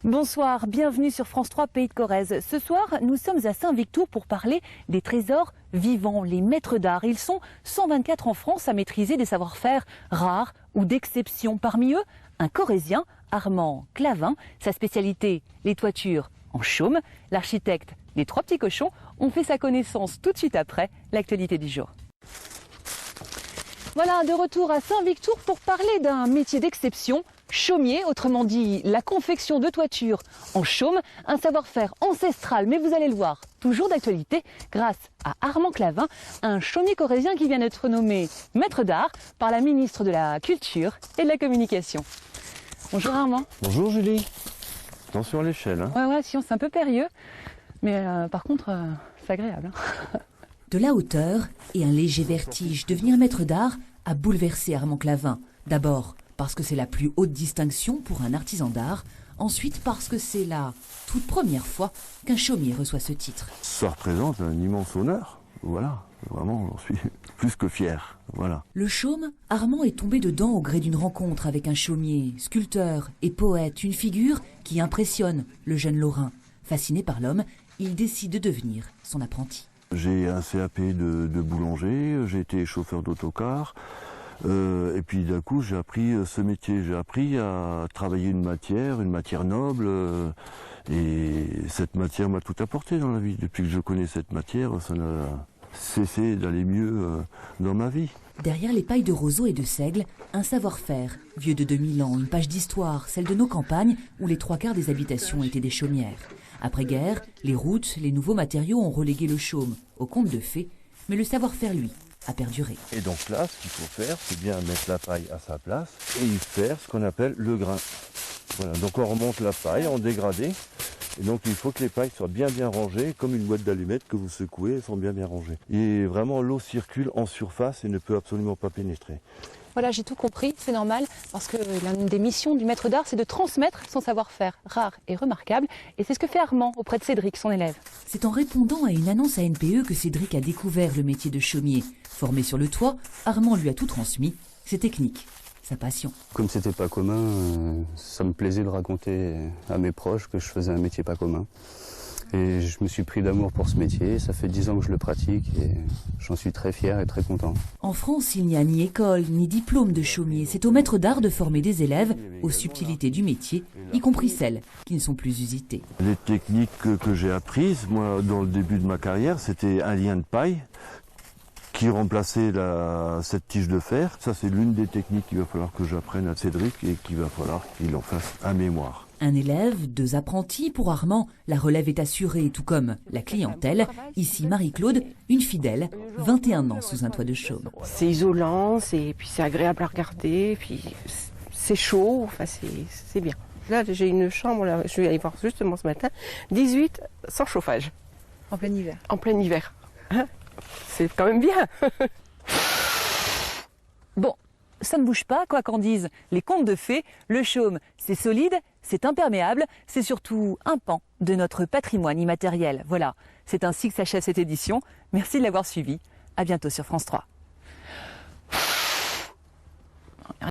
Bonsoir, bienvenue sur France 3 Pays de Corrèze. Ce soir, nous sommes à Saint-Victor pour parler des trésors vivants, les maîtres d'art. Ils sont 124 en France à maîtriser des savoir-faire rares ou d'exception. Parmi eux, un Corrézien, Armand Clavin. Sa spécialité, les toitures en chaume. L'architecte, les trois petits cochons, ont fait sa connaissance tout de suite après l'actualité du jour. Voilà, de retour à Saint-Victor pour parler d'un métier d'exception, chaumier, autrement dit la confection de toitures en chaume, un savoir-faire ancestral, mais vous allez le voir, toujours d'actualité, grâce à Armand Clavin, un chaumier corrézien qui vient d'être nommé maître d'art par la ministre de la Culture et de la Communication. Bonjour Armand. Bonjour Julie. Attention à l'échelle. Hein. Ouais, sinon c'est un peu périlleux, mais par contre, c'est agréable. Hein. De la hauteur et un léger vertige, devenir maître d'art a bouleversé Armand Clavin. D'abord parce que c'est la plus haute distinction pour un artisan d'art. Ensuite parce que c'est la toute première fois qu'un chaumier reçoit ce titre. Ça représente un immense honneur. Voilà, vraiment, j'en suis plus que fier. Voilà. Le chaume, Armand est tombé dedans au gré d'une rencontre avec un chaumier, sculpteur et poète, une figure qui impressionne le jeune Lorrain. Fasciné par l'homme, il décide de devenir son apprenti. J'ai un CAP de boulanger, j'ai été chauffeur d'autocar, et puis d'un coup j'ai appris ce métier. J'ai appris à travailler une matière noble, et cette matière m'a tout apporté dans la vie. Depuis que je connais cette matière, ça n'a cessé d'aller mieux dans ma vie. Derrière les pailles de roseaux et de seigle, un savoir-faire, vieux de 2000 ans, une page d'histoire, celle de nos campagnes où les trois quarts des habitations étaient des chaumières. Après-guerre, les routes, les nouveaux matériaux ont relégué le chaume au conte de fées, mais le savoir-faire, lui, a perduré. Et donc là, ce qu'il faut faire, c'est bien mettre la paille à sa place et y faire ce qu'on appelle le grain. Voilà, donc on remonte la paille en dégradé. Et donc il faut que les pailles soient bien rangées, comme une boîte d'allumettes que vous secouez, elles sont bien rangées. Et vraiment l'eau circule en surface et ne peut absolument pas pénétrer. Voilà, j'ai tout compris, c'est normal, parce que l'une des missions du maître d'art, c'est de transmettre son savoir-faire rare et remarquable. Et c'est ce que fait Armand auprès de Cédric, son élève. C'est en répondant à une annonce à NPE que Cédric a découvert le métier de chaumier. Formé sur le toit, Armand lui a tout transmis, ses techniques, sa passion. Comme c'était pas commun, ça me plaisait de raconter à mes proches que je faisais un métier pas commun. Et je me suis pris d'amour pour ce métier, ça fait 10 ans que je le pratique et j'en suis très fier et très content. En France, il n'y a ni école, ni diplôme de chaumier. C'est au maître d'art de former des élèves aux subtilités du métier, y compris celles qui ne sont plus usitées. Les techniques que j'ai apprises, moi, dans le début de ma carrière, c'était un lien de paille qui remplaçait cette tige de fer. Ça, c'est l'une des techniques qu'il va falloir que j'apprenne à Cédric et qu'il va falloir qu'il en fasse un mémoire. Un élève, 2 apprentis. Pour Armand, la relève est assurée, tout comme la clientèle. Ici, Marie-Claude, une fidèle, 21 ans sous un toit de chaume. C'est isolant, puis c'est agréable à regarder, puis c'est chaud, enfin c'est bien. Là, j'ai une chambre, là, je vais aller voir justement ce matin, 18 sans chauffage. En plein hiver. En plein hiver. Hein, c'est quand même bien. Bon, ça ne bouge pas, quoi qu'en disent les contes de fées. Le chaume, c'est solide, c'est imperméable, c'est surtout un pan de notre patrimoine immatériel. Voilà, c'est ainsi que s'achève cette édition. Merci de l'avoir suivi. À bientôt sur France 3.